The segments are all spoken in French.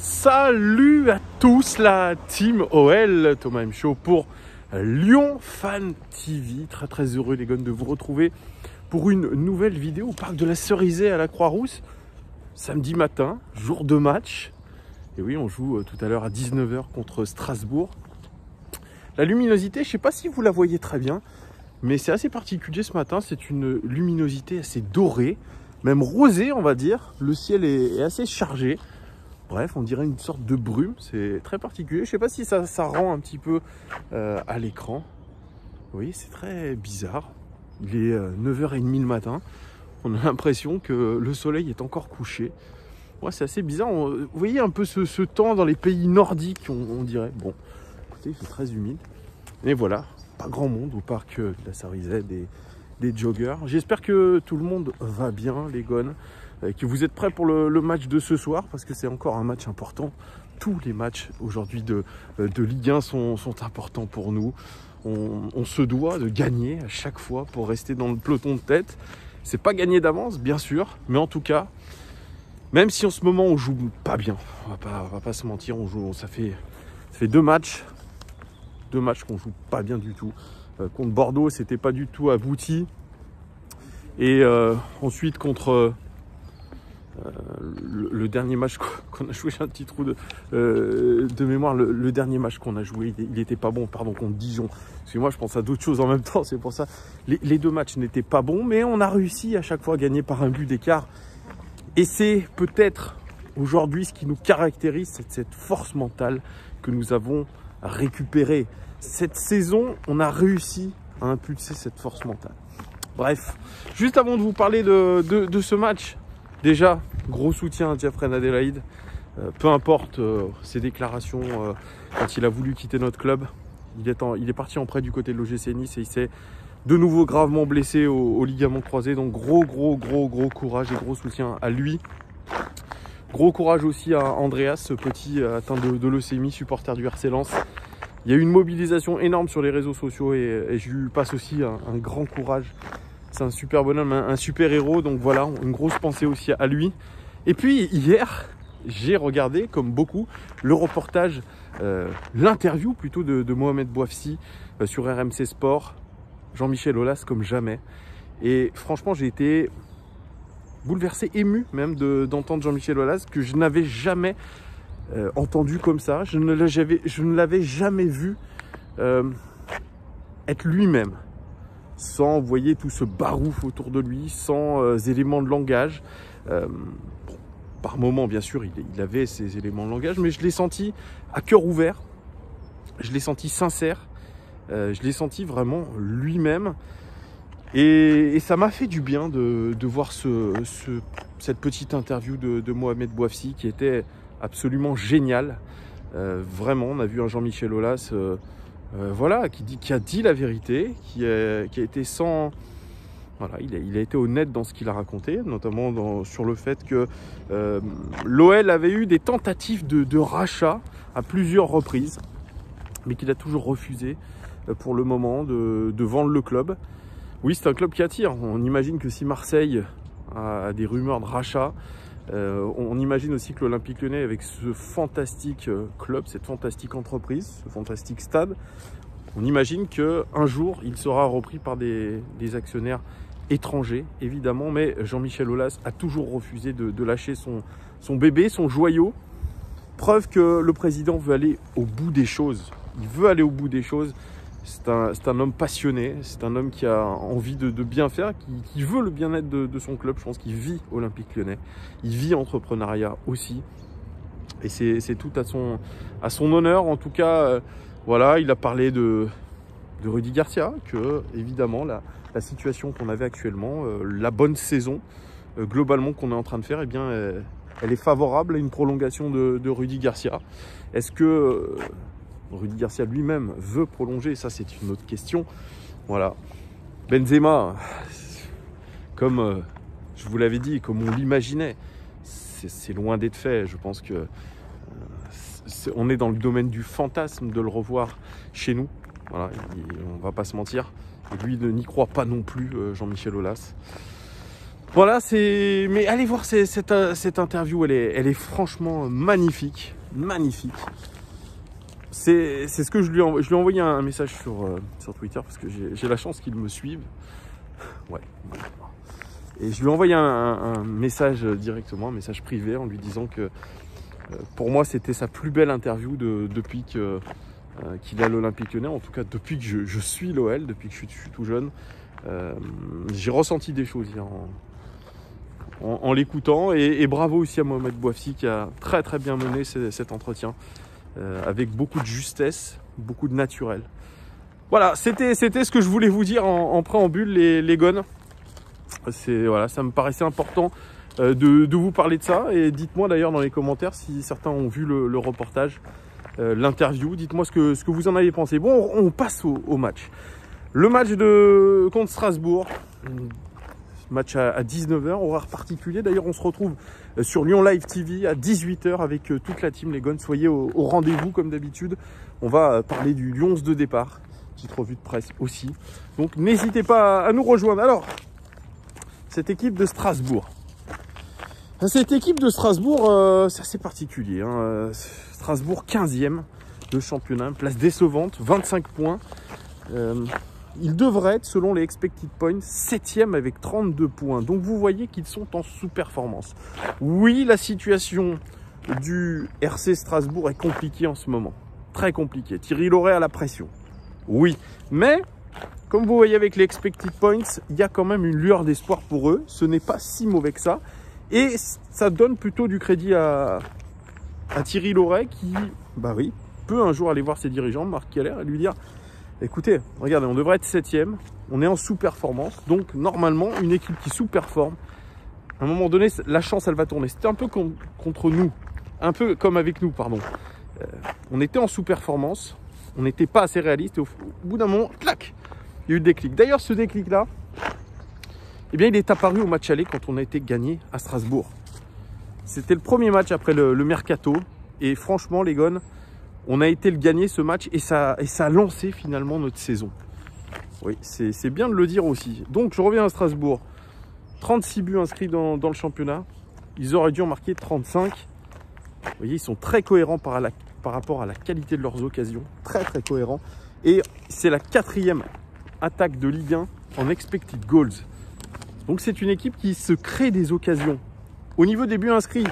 Salut à tous la team OL, Thomas M. Show pour Lyon Fan TV. Très heureux les gars de vous retrouver pour une nouvelle vidéo au parc de la Cerisay à la Croix-Rousse. Samedi matin, jour de match. Et oui, on joue tout à l'heure à 19 h contre Strasbourg. La luminosité, je ne sais pas si vous la voyez très bien, mais c'est assez particulier ce matin. C'est une luminosité assez dorée, même rosée on va dire. Le ciel est assez chargé. Bref, on dirait une sorte de brume, c'est très particulier. Je ne sais pas si ça rend un petit peu à l'écran. Oui, c'est très bizarre. Il est 9 h 30 le matin. On a l'impression que le soleil est encore couché. Ouais, c'est assez bizarre. Vous voyez un peu ce temps dans les pays nordiques, on dirait. Bon, écoutez, il fait très humide. Et voilà, pas grand monde au parc de la Cerisay, des joggers. J'espère que tout le monde va bien, les gones. Que vous êtes prêts pour le match de ce soir, parce que c'est encore un match important. Tous les matchs aujourd'hui de Ligue 1 sont importants pour nous. On se doit de gagner à chaque fois pour rester dans le peloton de tête. C'est pas gagné d'avance, bien sûr, mais en tout cas, même si en ce moment on joue pas bien, on va pas se mentir, ça fait deux matchs qu'on joue pas bien du tout. Contre Bordeaux, c'était pas du tout abouti. Et ensuite contre le dernier match qu'on a joué, j'ai un petit trou de mémoire, le dernier match qu'on a joué, il n'était pas bon, pardon, contre Dijon. Parce que moi je pense à d'autres choses en même temps, c'est pour ça. Les deux matchs n'étaient pas bons, mais on a réussi à chaque fois à gagner par un but d'écart. Et c'est peut-être aujourd'hui ce qui nous caractérise, c'est cette force mentale que nous avons récupérée. Cette saison, on a réussi à impulser cette force mentale. Bref, juste avant de vous parler de ce match, déjà, gros soutien à Jeffrey Adélaïde. Peu importe ses déclarations quand il a voulu quitter notre club. Il est parti en prêt du côté de l'OGC Nice et il s'est de nouveau gravement blessé au ligament croisé. Donc gros courage et gros soutien à lui. Gros courage aussi à Andreas, ce petit atteint de leucémie, supporter du RC Lens. Il y a eu une mobilisation énorme sur les réseaux sociaux et je lui passe aussi un grand courage. C'est un super bonhomme, un super héros. Donc voilà, une grosse pensée aussi à lui. Et puis hier, j'ai regardé, comme beaucoup, le reportage, l'interview plutôt de Mohamed Bouafsi sur RMC Sport. Jean-Michel Aulas comme jamais. Et franchement, j'ai été bouleversé, ému même d'entendre Jean-Michel Aulas, que je n'avais jamais entendu comme ça. Je ne l'avais jamais vu être lui-même. Sans, vous voyez, tout ce barouf autour de lui, sans éléments de langage. Par moments, bien sûr, il avait ces éléments de langage, mais je l'ai senti à cœur ouvert, je l'ai senti sincère, je l'ai senti vraiment lui-même. Et ça m'a fait du bien de voir cette petite interview de Mohamed Bouafsi qui était absolument géniale. Vraiment, on a vu un Jean-Michel Aulas voilà, qui a dit la vérité, qui a été sans... Voilà, il a été honnête dans ce qu'il a raconté, notamment sur le fait que l'OL avait eu des tentatives de rachat à plusieurs reprises, mais qu'il a toujours refusé pour le moment de vendre le club. Oui, c'est un club qui attire. On imagine que si Marseille a des rumeurs de rachat, on imagine aussi que l'Olympique Lyonnais, avec ce fantastique club, cette fantastique entreprise, ce fantastique stade, on imagine qu'un jour, il sera repris par des actionnaires étrangers, évidemment. Mais Jean-Michel Aulas a toujours refusé de lâcher son bébé, son joyau. Preuve que le président veut aller au bout des choses. Il veut aller au bout des choses. C'est un homme passionné, c'est un homme qui a envie de bien faire, qui veut le bien-être de son club. Je pense qu'il vit Olympique Lyonnais, il vit entrepreneuriat aussi. Et c'est tout à son honneur. En tout cas, voilà, il a parlé de Rudy Garcia, que évidemment la situation qu'on avait actuellement, la bonne saison globalement qu'on est en train de faire, eh bien, elle est favorable à une prolongation de Rudy Garcia. Est-ce que... Rudy Garcia lui-même veut prolonger, ça c'est une autre question. Voilà. Benzema, comme je vous l'avais dit, comme on l'imaginait, c'est loin d'être fait. Je pense que on est dans le domaine du fantasme de le revoir chez nous. Voilà, on va pas se mentir. Et lui n'y croit pas non plus, Jean-Michel Aulas. Voilà, mais allez voir cette interview, elle est franchement magnifique. Magnifique. C'est ce que je lui ai envoyé un message sur Twitter parce que j'ai la chance qu'il me suive. Ouais. Et je lui ai envoyé un message directement, un message privé en lui disant que pour moi c'était sa plus belle interview depuis qu'il est à l'Olympique Lyonnais, en tout cas depuis que je suis l'OL, depuis que je suis tout jeune. J'ai ressenti des choses hier en l'écoutant et bravo aussi à Mohamed Bouafsi qui a très très bien mené cet entretien avec beaucoup de justesse, beaucoup de naturel. Voilà, c'était ce que je voulais vous dire en préambule, les gones. Voilà, ça me paraissait important de vous parler de ça. Et dites-moi d'ailleurs dans les commentaires si certains ont vu le reportage, l'interview. Dites-moi ce que vous en avez pensé. Bon, on passe au match. Le match contre Strasbourg. Match à 19 h, horaire particulier. D'ailleurs, on se retrouve sur Lyon Live TV à 18 h avec toute la team, les gones. Soyez au rendez-vous comme d'habitude. On va parler du 11 de départ. Petite revue de presse aussi. Donc, n'hésitez pas à nous rejoindre. Alors, cette équipe de Strasbourg. Cette équipe de Strasbourg, c'est assez particulier. Hein. Strasbourg 15e de championnat, place décevante, 25 points. Il devrait être, selon les expected points, 7e avec 32 points. Donc vous voyez qu'ils sont en sous-performance. Oui, la situation du RC Strasbourg est compliquée en ce moment. Très compliquée. Thierry Laurey a la pression. Oui, mais comme vous voyez avec les expected points, il y a quand même une lueur d'espoir pour eux. Ce n'est pas si mauvais que ça. Et ça donne plutôt du crédit à Thierry Laurey qui, bah oui, peut un jour aller voir ses dirigeants, Marc Keller, et lui dire: écoutez, regardez, on devrait être 7e, on est en sous-performance, donc normalement, une équipe qui sous-performe, à un moment donné, la chance, elle va tourner. C'était un peu contre nous, un peu comme avec nous, pardon. On était en sous-performance, on n'était pas assez réaliste, et au bout d'un moment, clac, il y a eu le déclic. D'ailleurs, ce déclic-là, eh bien, il est apparu au match aller quand on a été gagné à Strasbourg. C'était le premier match après le mercato, et franchement, les gones, on a été le gagner ce match et ça a lancé finalement notre saison. Oui, c'est bien de le dire aussi. Donc je reviens à Strasbourg. 36 buts inscrits dans le championnat. Ils auraient dû en marquer 35. Vous voyez, ils sont très cohérents par rapport à la qualité de leurs occasions. Très très cohérents. Et c'est la 4e attaque de Ligue 1 en expected goals. Donc c'est une équipe qui se crée des occasions. Au niveau des buts inscrits,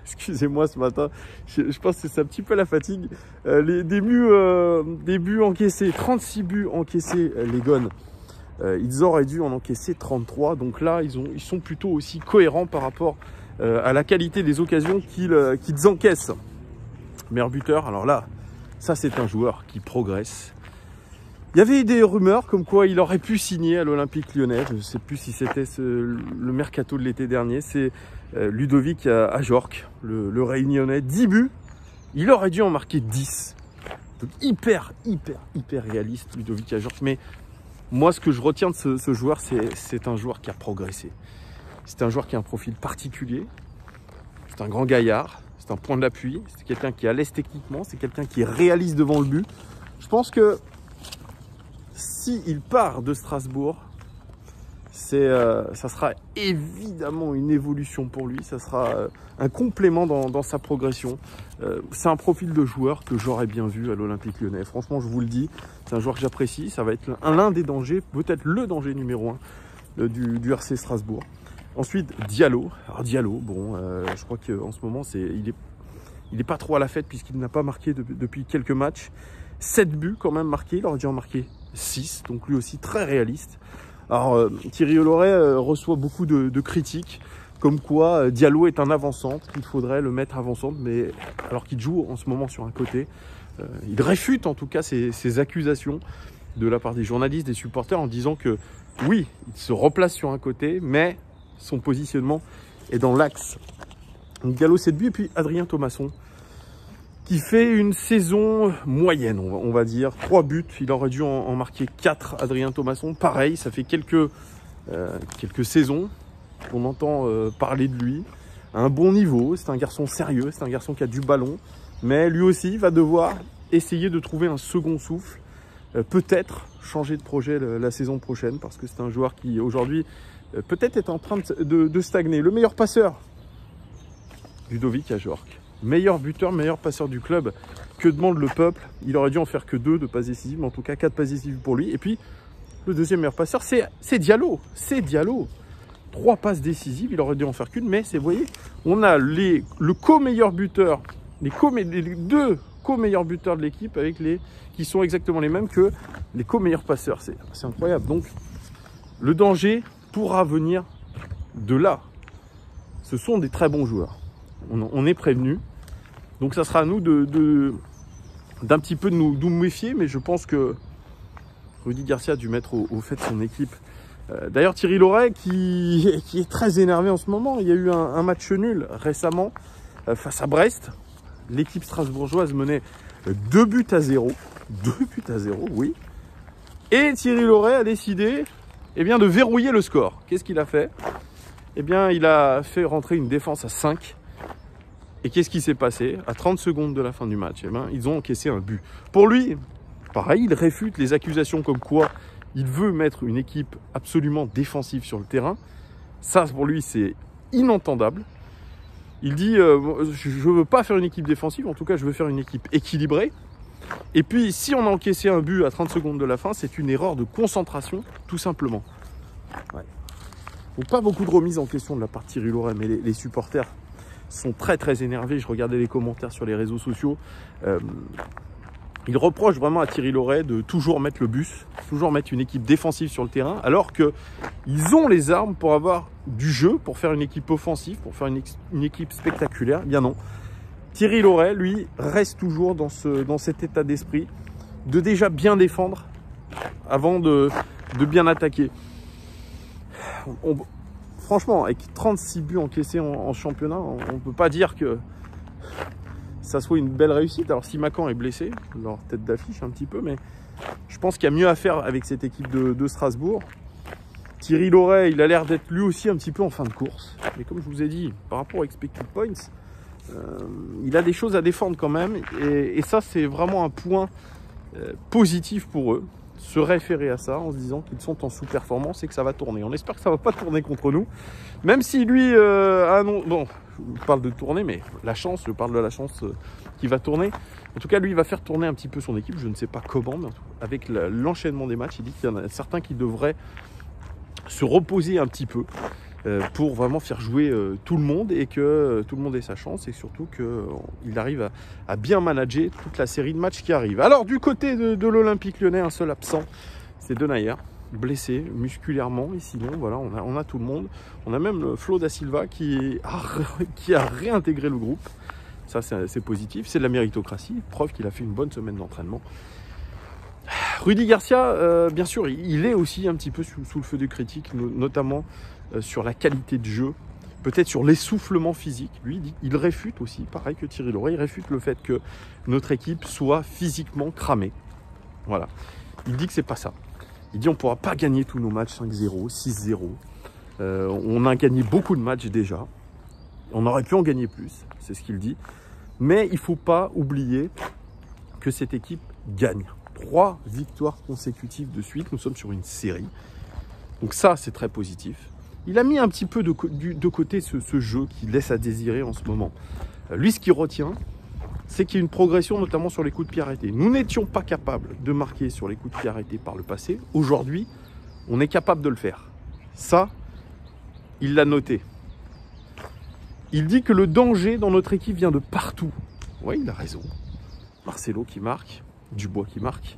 excusez-moi ce matin, je pense que c'est un petit peu la fatigue. Des buts encaissés, 36 buts encaissés, les gones. Ils auraient dû en encaisser 33. Donc là, ils sont plutôt aussi cohérents par rapport à la qualité des occasions qu'ils encaissent. Meilleur buteur, alors là, ça c'est un joueur qui progresse. Il y avait des rumeurs comme quoi il aurait pu signer à l'Olympique Lyonnais. Je ne sais plus si c'était le mercato de l'été dernier. C'est Ludovic Ajorc, le Réunionnais. 10 buts. Il aurait dû en marquer 10. Donc hyper réaliste, Ludovic Ajorc. Mais moi, ce que je retiens de ce joueur, c'est un joueur qui a progressé. C'est un joueur qui a un profil particulier. C'est un grand gaillard. C'est un point d'appui. C'est quelqu'un qui est à l'aise techniquement. C'est quelqu'un qui est réaliste devant le but. Je pense que s'il part de Strasbourg, ça sera évidemment une évolution pour lui. Ça sera un complément dans sa progression. C'est un profil de joueur que j'aurais bien vu à l'Olympique Lyonnais. Franchement, je vous le dis, c'est un joueur que j'apprécie. Ça va être l'un des dangers, peut-être le danger numéro 1 du RC Strasbourg. Ensuite, Diallo. Alors Diallo, bon, je crois qu'en ce moment, il est pas trop à la fête puisqu'il n'a pas marqué depuis quelques matchs. 7 buts quand même marqués, il aurait dû en marquer 6, donc lui aussi très réaliste. Alors Thierry Laurey reçoit beaucoup de critiques, comme quoi Diallo est un avant-centre, qu'il faudrait le mettre avant-centre, mais alors qu'il joue en ce moment sur un côté. Il réfute en tout cas ces accusations de la part des journalistes, des supporters, en disant que oui, il se replace sur un côté, mais son positionnement est dans l'axe. Diallo 7 buts, et puis Adrien Thomasson, qui fait une saison moyenne, on va dire. 3 buts, il aurait dû en marquer 4, Adrien Thomasson. Pareil, ça fait quelques saisons qu'on entend parler de lui. À un bon niveau, c'est un garçon sérieux, c'est un garçon qui a du ballon. Mais lui aussi va devoir essayer de trouver un second souffle. Peut-être changer de projet la saison prochaine parce que c'est un joueur qui aujourd'hui peut-être est en train de stagner. Le meilleur passeur, Ludovic Ajorc. Meilleur buteur, meilleur passeur du club. Que demande le peuple? Il aurait dû en faire que 2 de passes décisives, mais en tout cas 4 passes décisives pour lui. Et puis, le deuxième meilleur passeur, c'est Diallo. C'est Diallo. 3 passes décisives, il aurait dû en faire qu'une, mais vous voyez, on a le co-meilleur buteur, les 2 co-meilleurs buteurs de l'équipe qui sont exactement les mêmes que les co-meilleurs passeurs. C'est incroyable. Donc, le danger pourra venir de là. Ce sont des très bons joueurs. On est prévenus. Donc, ça sera à nous d'un petit peu de nous méfier, mais je pense que Rudy Garcia a dû mettre au fait de son équipe. D'ailleurs, Thierry Laurey qui est très énervé en ce moment. Il y a eu un match nul récemment face à Brest. L'équipe strasbourgeoise menait 2 buts à 0. 2 buts à 0, oui. Et Thierry Laurey a décidé de verrouiller le score. Qu'est-ce qu'il a fait? Il a fait rentrer une défense à 5. Et qu'est-ce qui s'est passé? À 30 secondes de la fin du match, ils ont encaissé un but. Pour lui, pareil, il réfute les accusations comme quoi il veut mettre une équipe absolument défensive sur le terrain. Ça, pour lui, c'est inentendable. Il dit, je ne veux pas faire une équipe défensive, en tout cas, je veux faire une équipe équilibrée. Et puis, si on a encaissé un but à 30 secondes de la fin, c'est une erreur de concentration, tout simplement. Ouais. Donc, pas beaucoup de remises en question de la part de Thierry Laurey, mais les supporters sont très, très énervés. Je regardais les commentaires sur les réseaux sociaux. Il reproche vraiment à Thierry Laurey de toujours mettre le bus, toujours mettre une équipe défensive sur le terrain, alors qu'ils ont les armes pour avoir du jeu, pour faire une équipe offensive, pour faire une équipe spectaculaire. Eh bien non. Thierry Laurey, lui, reste toujours dans cet état d'esprit de déjà bien défendre avant de bien attaquer. Franchement, avec 36 buts encaissés en championnat, on ne peut pas dire que ça soit une belle réussite. Alors si Macan est blessé, leur tête d'affiche un petit peu, mais je pense qu'il y a mieux à faire avec cette équipe de Strasbourg. Thierry Laurey, il a l'air d'être lui aussi un petit peu en fin de course. Mais comme je vous ai dit, par rapport aux expected points, il a des choses à défendre quand même. Et ça, c'est vraiment un point positif pour eux. Se référer à ça en se disant qu'ils sont en sous-performance et que ça va tourner. On espère que ça ne va pas tourner contre nous. Même si lui, bon, je parle de tourner, mais je parle de la chance qui va tourner. En tout cas, lui, il va faire tourner un petit peu son équipe. Je ne sais pas comment, mais avec l'enchaînement des matchs, il dit qu'il y en a certains qui devraient se reposer un petit peu pour vraiment faire jouer tout le monde et que tout le monde ait sa chance et surtout qu'il arrive à bien manager toute la série de matchs qui arrivent. Alors du côté de l'Olympique Lyonnais, un seul absent, c'est Denayer, blessé musculairement et sinon voilà, on a tout le monde. On a même Flo da Silva qui a réintégré le groupe. Ça c'est positif, c'est de la méritocratie, preuve qu'il a fait une bonne semaine d'entraînement. Rudy Garcia, bien sûr, il est aussi un petit peu sous le feu des critiques, notamment sur la qualité de jeu, peut-être sur l'essoufflement physique. Lui, il réfute aussi, pareil que Thierry Laurey, il réfute le fait que notre équipe soit physiquement cramée. Voilà. Il dit que c'est pas ça. Il dit on ne pourra pas gagner tous nos matchs 5-0, 6-0. On a gagné beaucoup de matchs déjà. On aurait pu en gagner plus, c'est ce qu'il dit. Mais il ne faut pas oublier que cette équipe gagne. 3 victoires consécutives de suite. Nous sommes sur une série. Donc ça, c'est très positif. Il a mis un petit peu de côté ce jeu qui laisse à désirer en ce moment. Lui, ce qu'il retient, c'est qu'il y a une progression, notamment sur les coups de pied arrêtés. Nous n'étions pas capables de marquer sur les coups de pied arrêtés par le passé. Aujourd'hui, on est capable de le faire. Ça, il l'a noté. Il dit que le danger dans notre équipe vient de partout. Oui, il a raison. Marcelo qui marque, Dubois qui marque.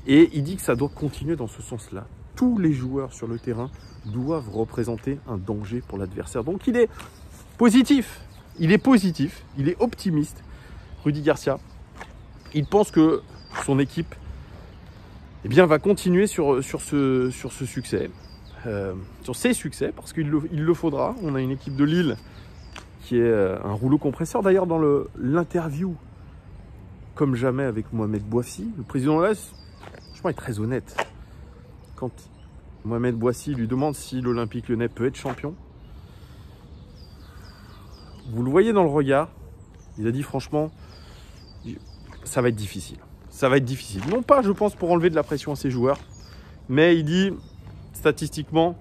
Et il dit que ça doit continuer dans ce sens-là. Tous les joueurs sur le terrain doivent représenter un danger pour l'adversaire. Donc il est positif, il est optimiste. Rudy Garcia, il pense que son équipe va continuer sur ce succès, sur ses succès, parce qu'il le faudra. On a une équipe de Lille qui est un rouleau compresseur. D'ailleurs, dans l'interview, comme jamais avec Mohamed Bouafsi, le président Las, franchement, est très honnête. Quand Mohamed Bouafsi lui demande si l'Olympique Lyonnais peut être champion, vous le voyez dans le regard, il a dit franchement, ça va être difficile. ça va être difficile. Non pas, je pense, pour enlever de la pression à ses joueurs, mais il dit, statistiquement,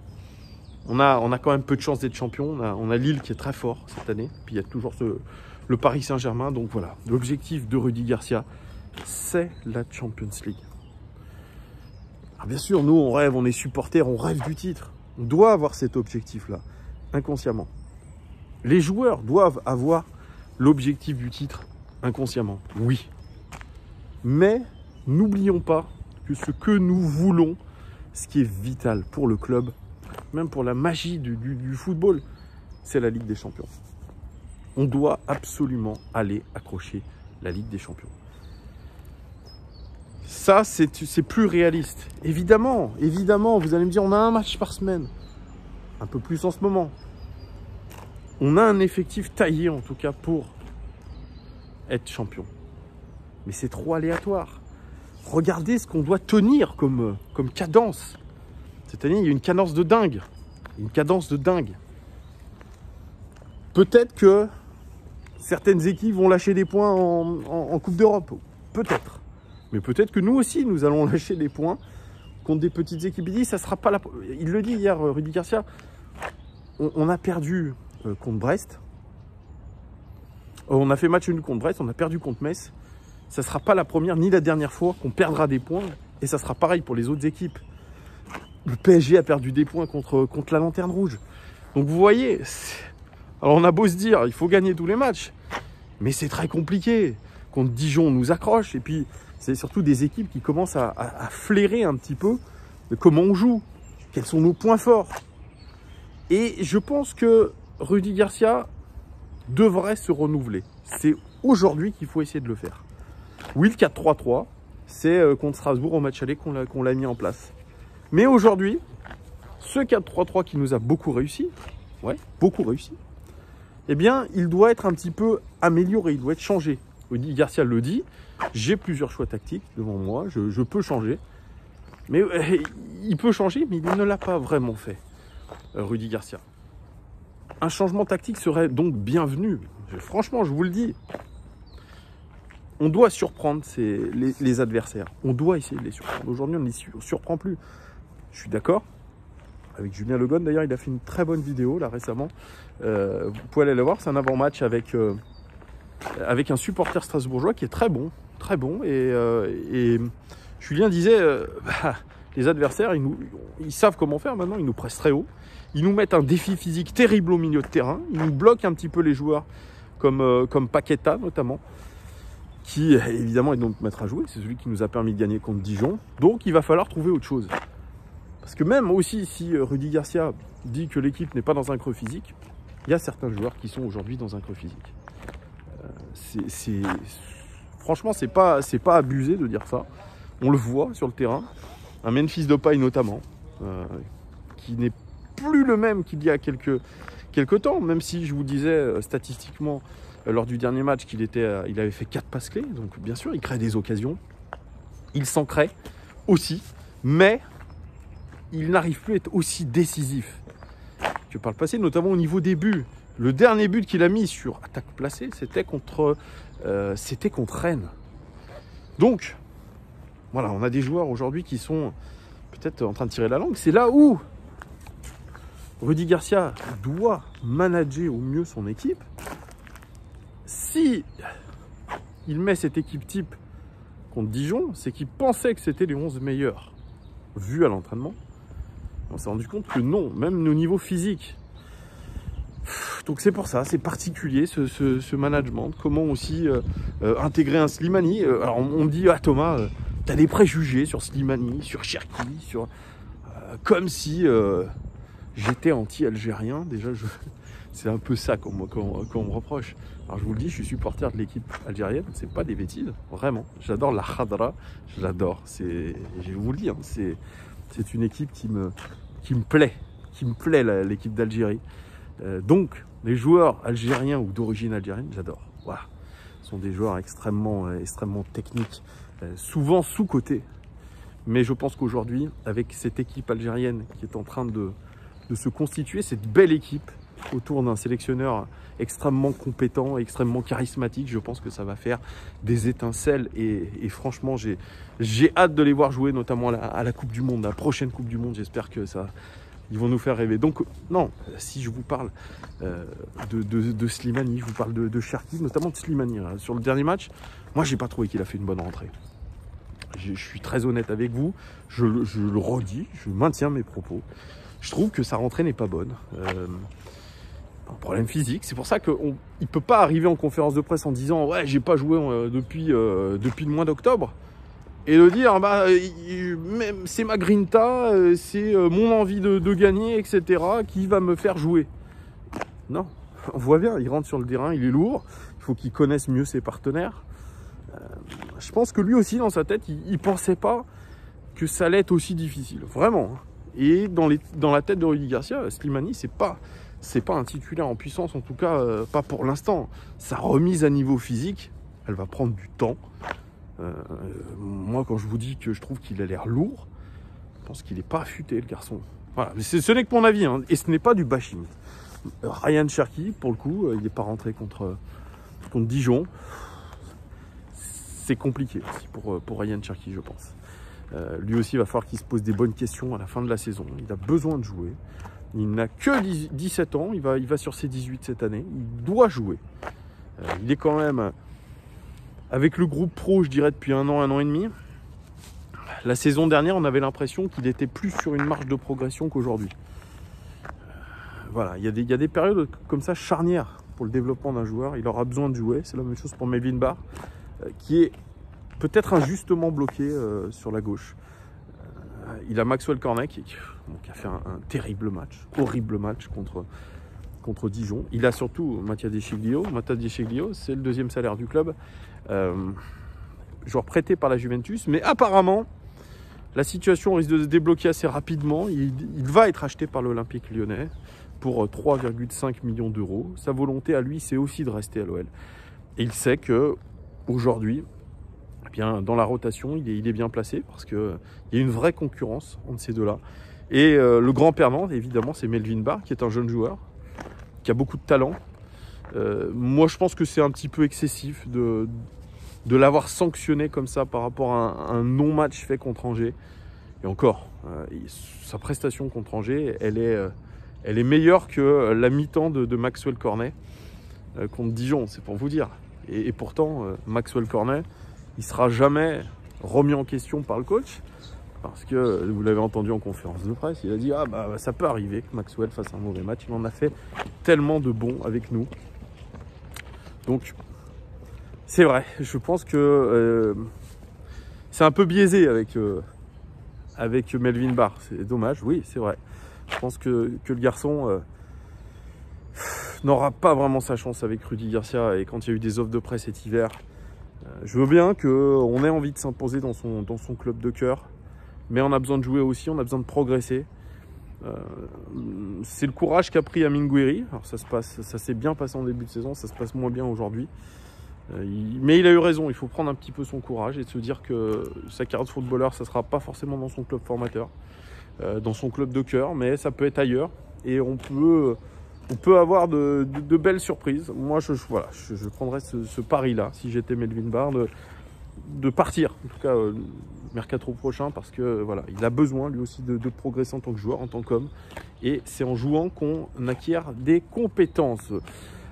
on a quand même peu de chances d'être champion. On a Lille qui est très fort cette année. Puis il y a toujours le Paris Saint-Germain. Donc voilà, l'objectif de Rudy Garcia, c'est la Champions League. Alors bien sûr, nous, on rêve, on est supporters, on rêve du titre. On doit avoir cet objectif-là, inconsciemment. Les joueurs doivent avoir l'objectif du titre, inconsciemment, oui. Mais n'oublions pas que ce que nous voulons, ce qui est vital pour le club, même pour la magie du football, c'est la Ligue des Champions. On doit absolument aller accrocher la Ligue des Champions. Ça, c'est plus réaliste. Évidemment, vous allez me dire, on a un match par semaine. Un peu plus en ce moment. On a un effectif taillé, en tout cas, pour être champion. Mais c'est trop aléatoire. Regardez ce qu'on doit tenir comme cadence. Cette année, il y a une cadence de dingue. Une cadence de dingue. Peut-être que certaines équipes vont lâcher des points en Coupe d'Europe. Peut-être. Mais peut-être que nous aussi, nous allons lâcher des points contre des petites équipes. Il dit, ça sera pas la... Il le dit hier, Rudy Garcia. On a perdu contre Brest. On a fait match nul contre Brest. On a perdu contre Metz. Ça ne sera pas la première ni la dernière fois qu'on perdra des points. Et ça sera pareil pour les autres équipes. Le PSG a perdu des points contre la Lanterne Rouge. Donc vous voyez, alors on a beau se dire, il faut gagner tous les matchs. Mais c'est très compliqué. Contre Dijon, on nous accroche. Et puis, c'est surtout des équipes qui commencent à flairer un petit peu de comment on joue. Quels sont nos points forts. Et je pense que Rudy Garcia devrait se renouveler. C'est aujourd'hui qu'il faut essayer de le faire. Oui, le 4-3-3, c'est contre Strasbourg au match aller qu'on l'a mis en place. Mais aujourd'hui, ce 4-3-3 qui nous a beaucoup réussi, eh bien, il doit être un petit peu amélioré, il doit être changé. Rudy Garcia le dit, j'ai plusieurs choix tactiques devant moi, je peux changer. Mais il peut changer, mais il ne l'a pas vraiment fait, Rudy Garcia. Un changement tactique serait donc bienvenu. Franchement, je vous le dis. On doit surprendre les adversaires. On doit essayer de les surprendre. Aujourd'hui, on ne les surprend plus. Je suis d'accord. Avec Julien Le Guen, d'ailleurs, il a fait une très bonne vidéo là récemment. Vous pouvez aller la voir. C'est un avant-match avec un supporter strasbourgeois qui est très bon. Très bon. Et Julien disait, les adversaires, ils savent comment faire maintenant. Ils nous pressent très haut. Ils nous mettent un défi physique terrible au milieu de terrain. Ils nous bloquent un petit peu les joueurs comme Paqueta notamment, qui évidemment est donc mettre à jouer. C'est celui qui nous a permis de gagner contre Dijon. Donc il va falloir trouver autre chose. Parce que même aussi si Rudy Garcia dit que l'équipe n'est pas dans un creux physique, il y a certains joueurs qui sont aujourd'hui dans un creux physique. Franchement, c'est pas abusé de dire ça. On le voit sur le terrain. Un Memphis Depay notamment, qui n'est plus le même qu'il y a quelques temps, même si je vous disais statistiquement lors du dernier match qu'il avait fait 4 passes clés. Donc bien sûr, il crée des occasions. Il s'en crée aussi, mais il n'arrive plus à être aussi décisif que par le passé, notamment au niveau des buts. Le dernier but qu'il a mis sur attaque placée, c'était contre Rennes. Donc, voilà, on a des joueurs aujourd'hui qui sont peut-être en train de tirer la langue. C'est là où Rudy Garcia doit manager au mieux son équipe. Si il met cette équipe type contre Dijon, c'est qu'il pensait que c'était les 11 meilleurs vus à l'entraînement. On s'est rendu compte que non, même au niveau physique. Donc c'est pour ça, c'est particulier ce management. Comment aussi intégrer un Slimani. Alors on me dit, ah Thomas, t'as des préjugés sur Slimani, sur Cherki, comme si j'étais anti-algérien. Déjà, c'est un peu ça qu'on me reproche. Alors je vous le dis, je suis supporter de l'équipe algérienne, c'est pas des bêtises, vraiment. J'adore la Khadra, je l'adore. Je vous le dis, hein, c'est une équipe qui me plaît, l'équipe d'Algérie. Donc, les joueurs algériens ou d'origine algérienne, j'adore. Voilà. Ce sont des joueurs extrêmement techniques, souvent sous-cotés. Mais je pense qu'aujourd'hui, avec cette équipe algérienne qui est en train de se constituer, cette belle équipe, autour d'un sélectionneur extrêmement compétent, extrêmement charismatique. Je pense que ça va faire des étincelles et franchement, j'ai hâte de les voir jouer, notamment à la Coupe du Monde, la prochaine Coupe du Monde. J'espère que ils vont nous faire rêver. Donc non, si je vous parle de Slimani, je vous parle de Cherki, notamment de Slimani. Sur le dernier match, moi, j'ai pas trouvé qu'il a fait une bonne rentrée. Je suis très honnête avec vous, je le redis, je maintiens mes propos. Je trouve que sa rentrée n'est pas bonne. Un problème physique, c'est pour ça qu'il ne peut pas arriver en conférence de presse en disant « Ouais, j'ai pas joué depuis le mois d'octobre » et de dire bah, « C'est ma grinta, c'est mon envie de gagner, etc. qui va me faire jouer. » Non, on voit bien, il rentre sur le terrain, il est lourd, il faut qu'il connaisse mieux ses partenaires. Je pense que lui aussi, dans sa tête, il ne pensait pas que ça allait être aussi difficile, vraiment. Et dans la tête de Rudy Garcia, Slimani, c'est pas un titulaire en puissance, en tout cas pas pour l'instant. Sa remise à niveau physique, elle va prendre du temps. Moi, quand je vous dis que je trouve qu'il a l'air lourd, je pense qu'il n'est pas affûté, le garçon. Voilà, mais ce n'est que mon avis, hein, et ce n'est pas du bashing. Ryan Cherki, pour le coup, il n'est pas rentré contre Dijon. C'est compliqué aussi pour Ryan Cherki, je pense. Lui aussi, il va falloir qu'il se pose des bonnes questions à la fin de la saison. Il a besoin de jouer. Il n'a que 17 ans. Il va sur ses 18 cette année. Il doit jouer. Il est quand même avec le groupe pro, je dirais, depuis un an et demi. La saison dernière, on avait l'impression qu'il était plus sur une marge de progression qu'aujourd'hui. Voilà, il y a des périodes comme ça charnières pour le développement d'un joueur. Il aura besoin de jouer. C'est la même chose pour Melvin Barr, qui est peut-être injustement bloqué sur la gauche. Il a Maxwell Cornet qui a fait un terrible match, horrible match contre Dijon. Il a surtout Mattia De Sciglio. Mattia De Sciglio, c'est le deuxième salaire du club. Joueur prêté par la Juventus, mais apparemment, la situation risque de se débloquer assez rapidement. Il va être acheté par l'Olympique Lyonnais pour 3,5 millions d'euros. Sa volonté à lui, c'est aussi de rester à l'OL. Et il sait que aujourd'hui, eh bien, dans la rotation, il est bien placé parce qu'il y a une vraie concurrence entre ces deux-là. Et le grand perdant, évidemment, c'est Melvin Barr, qui est un jeune joueur, qui a beaucoup de talent. Moi, je pense que c'est un petit peu excessif de l'avoir sanctionné comme ça par rapport à un non-match fait contre Angers. Et encore, sa prestation contre Angers, elle est meilleure que la mi-temps de Maxwell Cornet contre Dijon, c'est pour vous dire. Et pourtant, Maxwell Cornet, il ne sera jamais remis en question par le coach. Parce que, vous l'avez entendu en conférence de presse, il a dit « Ah bah ça peut arriver que Maxwell fasse un mauvais match. Il en a fait tellement de bons avec nous. » Donc, c'est vrai. Je pense que c'est un peu biaisé avec Melvin Barr. C'est dommage, oui, c'est vrai. Je pense que le garçon n'aura pas vraiment sa chance avec Rudy Garcia. Et quand il y a eu des offres de presse cet hiver, je veux bien qu'on ait envie de s'imposer dans son club de cœur. Mais on a besoin de jouer aussi, on a besoin de progresser. C'est le courage qu'a pris Amine Gouiri. Alors ça s'est bien passé en début de saison, ça se passe moins bien aujourd'hui. Mais il a eu raison, il faut prendre un petit peu son courage et de se dire que sa carrière de footballeur, ça ne sera pas forcément dans son club formateur, dans son club de cœur, mais ça peut être ailleurs. Et on peut avoir de belles surprises. Moi, je prendrais ce pari-là, si j'étais Melvin Barr, de partir, en tout cas mercato prochain, parce que voilà, il a besoin lui aussi de progresser en tant que joueur, en tant qu'homme, et c'est en jouant qu'on acquiert des compétences.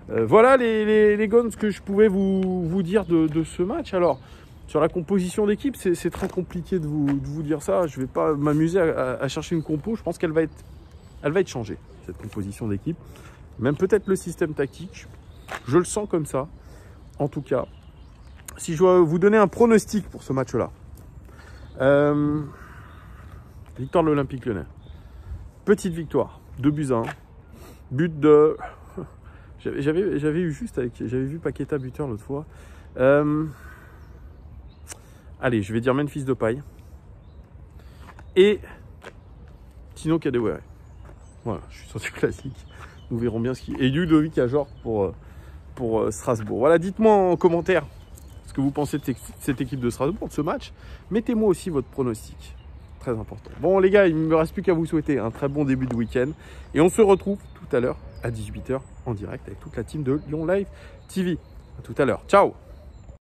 Voilà les gons, ce que je pouvais vous dire de ce match. Alors sur la composition d'équipe, c'est très compliqué de vous dire ça. Je ne vais pas m'amuser à chercher une compo. Je pense qu'elle va être changée, cette composition d'équipe, même peut-être le système tactique. Je le sens comme ça. En tout cas, si je dois vous donner un pronostic pour ce match-là, victoire de l'Olympique Lyonnais. Petite victoire, 2-1. But de... J'avais vu Paqueta buteur l'autre fois. Allez, je vais dire Memphis Depay. Et Tino Kadewere. Voilà, je suis sur du classique. Nous verrons bien ce qui... Et Ludovic Ajor pour Strasbourg. Voilà, dites-moi en commentaire ce que vous pensez de cette équipe de Strasbourg, de ce match. Mettez-moi aussi votre pronostic. très important. Bon les gars, il ne me reste plus qu'à vous souhaiter un très bon début de week-end. Et on se retrouve tout à l'heure à 18 h en direct avec toute la team de Lyon Live TV. À tout à l'heure. Ciao!